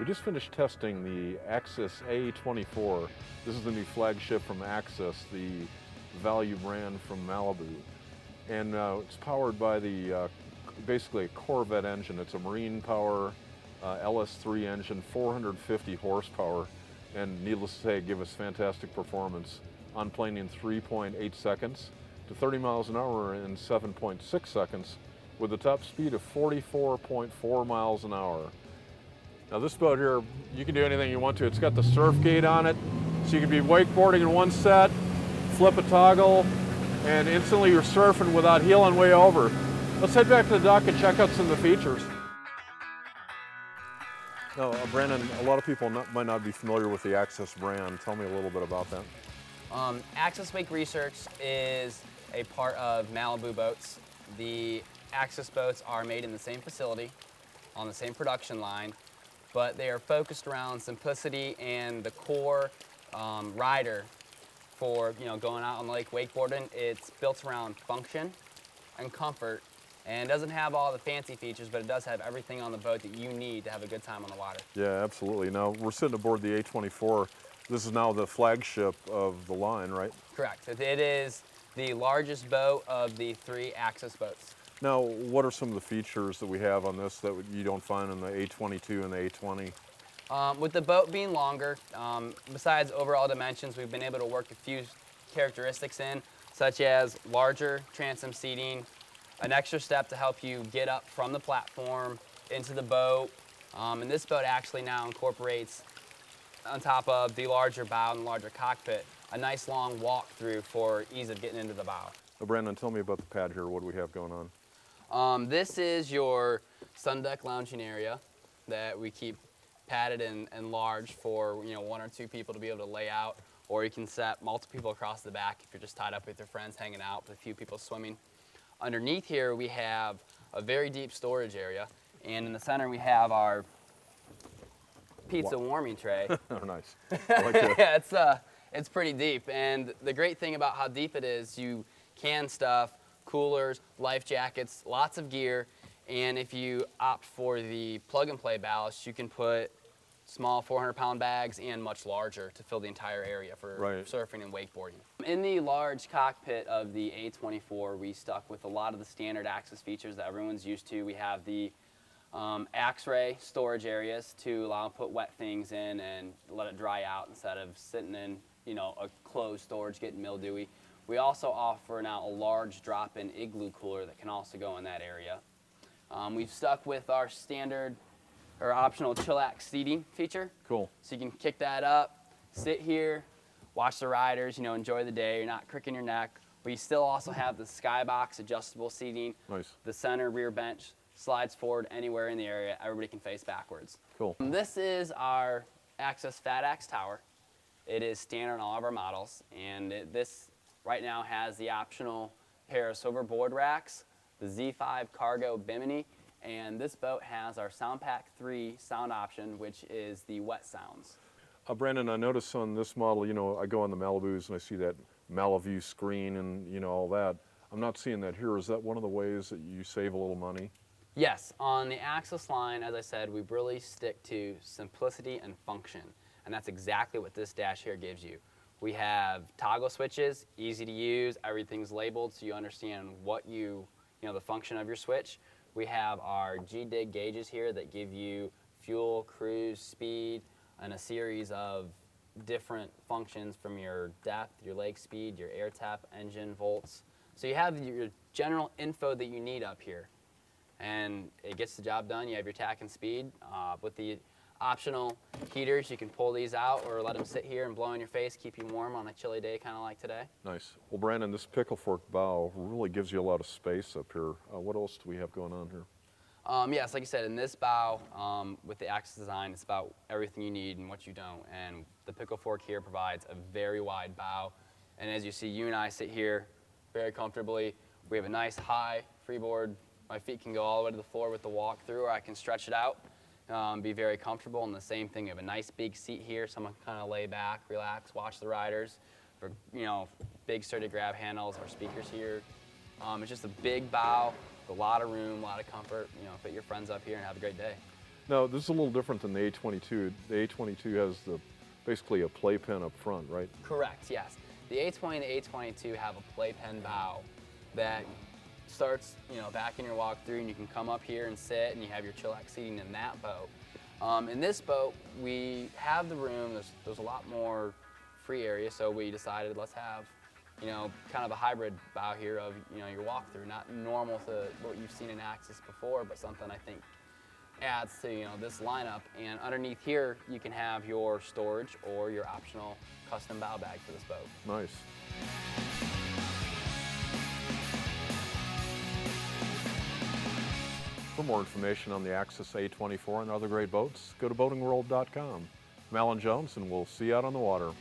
just finished testing the Axis A24. This is the new flagship from Axis, the value brand from Malibu. And it's powered by the basically a Corvette engine. It's a marine power LS3 engine, 450 horsepower, and needless to say, give us fantastic performance on plane in 3.8 seconds to 30 miles an hour in 7.6 seconds with a top speed of 44.4 miles an hour. Now this boat here, you can do anything you want to. It's got the surf gate on it, so you can be wakeboarding in one set, flip a toggle, and instantly you're surfing without heeling way over. Let's head back to the dock and check out some of the features. Now, Brandon, a lot of people might not be familiar with the Axis brand. Tell me a little bit about that. Axis Wake Research is a part of Malibu Boats. The Axis boats are made in the same facility, on the same production line, but they are focused around simplicity and the core rider for going out on the lake wakeboarding. It's built around function and comfort, and doesn't have all the fancy features, but it does have everything on the boat that you need to have a good time on the water. Yeah, absolutely. Now, we're sitting aboard the A24. This is now the flagship of the line, right? Correct. It is the largest boat of the 3 Axis boats. Now, what are some of the features that we have on this that you don't find in the A22 and the A20? With the boat being longer, besides overall dimensions, we've been able to work a few characteristics in, such as larger transom seating, an extra step to help you get up from the platform into the boat. And this boat actually now incorporates, on top of the larger bow and the larger cockpit, a nice long walk-through for ease of getting into the bow. Now, Brandon, tell me about the pad here. What do we have going on? This is your sun deck lounging area that we keep padded and large for 1 or 2 people to be able to lay out, or you can set multiple people across the back if you're just tied up with your friends hanging out with a few people swimming. Underneath here we have a very deep storage area, and in the center we have our pizza warming tray. Oh, nice. I like that. Yeah, it's pretty deep, and the great thing about how deep it is, you can stuff coolers, life jackets, lots of gear, and if you opt for the plug-and-play ballast, you can put small 400-pound bags and much larger to fill the entire area for surfing and wakeboarding. In the large cockpit of the A24, we stuck with a lot of the standard Axis features that everyone's used to. We have the X-ray storage areas to allow to put wet things in and let it dry out instead of sitting in a closed storage getting mildewy. We also offer now a large drop-in igloo cooler that can also go in that area. We've stuck with our standard or optional chillax seating feature. Cool. So you can kick that up, sit here, watch the riders, enjoy the day. You're not cricking your neck. But you still also have the skybox adjustable seating. Nice. The center rear bench slides forward anywhere in the area. Everybody can face backwards. Cool. This is our Axis Fat Axe Tower. It is standard on all of our models, and this right now has the optional pair of silver board racks, the Z5 Cargo Bimini, and this boat has our SoundPack 3 sound option, which is the wet sounds. Brandon, I noticed on this model, I go on the Malibus and I see that Malibu screen and all that. I'm not seeing that here. Is that one of the ways that you save a little money? Yes, on the Axis line, as I said, we really stick to simplicity and function, and that's exactly what this dash here gives you. We have toggle switches, easy to use, everything's labeled so you understand what the function of your switch. We have our G-Dig gauges here that give you fuel, cruise, speed, and a series of different functions from your depth, your lake speed, your air tap, engine, volts. So you have your general info that you need up here, and it gets the job done. You have your tack and speed. With the optional heaters, you can pull these out or let them sit here and blow in your face, keep you warm on a chilly day kind of like today. Nice. Well, Brandon, this pickle fork bow really gives you a lot of space up here. What else do we have going on here? Yes, like I said, in this bow, with the Axis design, it's about everything you need and what you don't. And the pickle fork here provides a very wide bow. And as you see, you and I sit here very comfortably. We have a nice high freeboard. My feet can go all the way to the floor with the walk-through, or I can stretch it out, be very comfortable. And the same thing, we have a nice big seat here. Someone can kind of lay back, relax, watch the riders. Or, big sturdy grab handles, our speakers here. It's just a big bow, a lot of room, a lot of comfort. Fit your friends up here and have a great day. Now, this is a little different than the A22. The A22 has basically a playpen up front, right? Correct, yes. The A20 and the A22 have a playpen bow that starts, back in your walk-through, and you can come up here and sit, and you have your chillax seating in that boat. In this boat, we have the room. There's a lot more free area, so we decided let's have, kind of a hybrid bow here of, your walk-through, not normal to what you've seen in Axis before, but something I think adds to, this lineup. And underneath here, you can have your storage or your optional custom bow bag for this boat. Nice. For more information on the Axis A24 and other great boats, go to boatingworld.com. I'm Alan Jones, and we'll see you out on the water.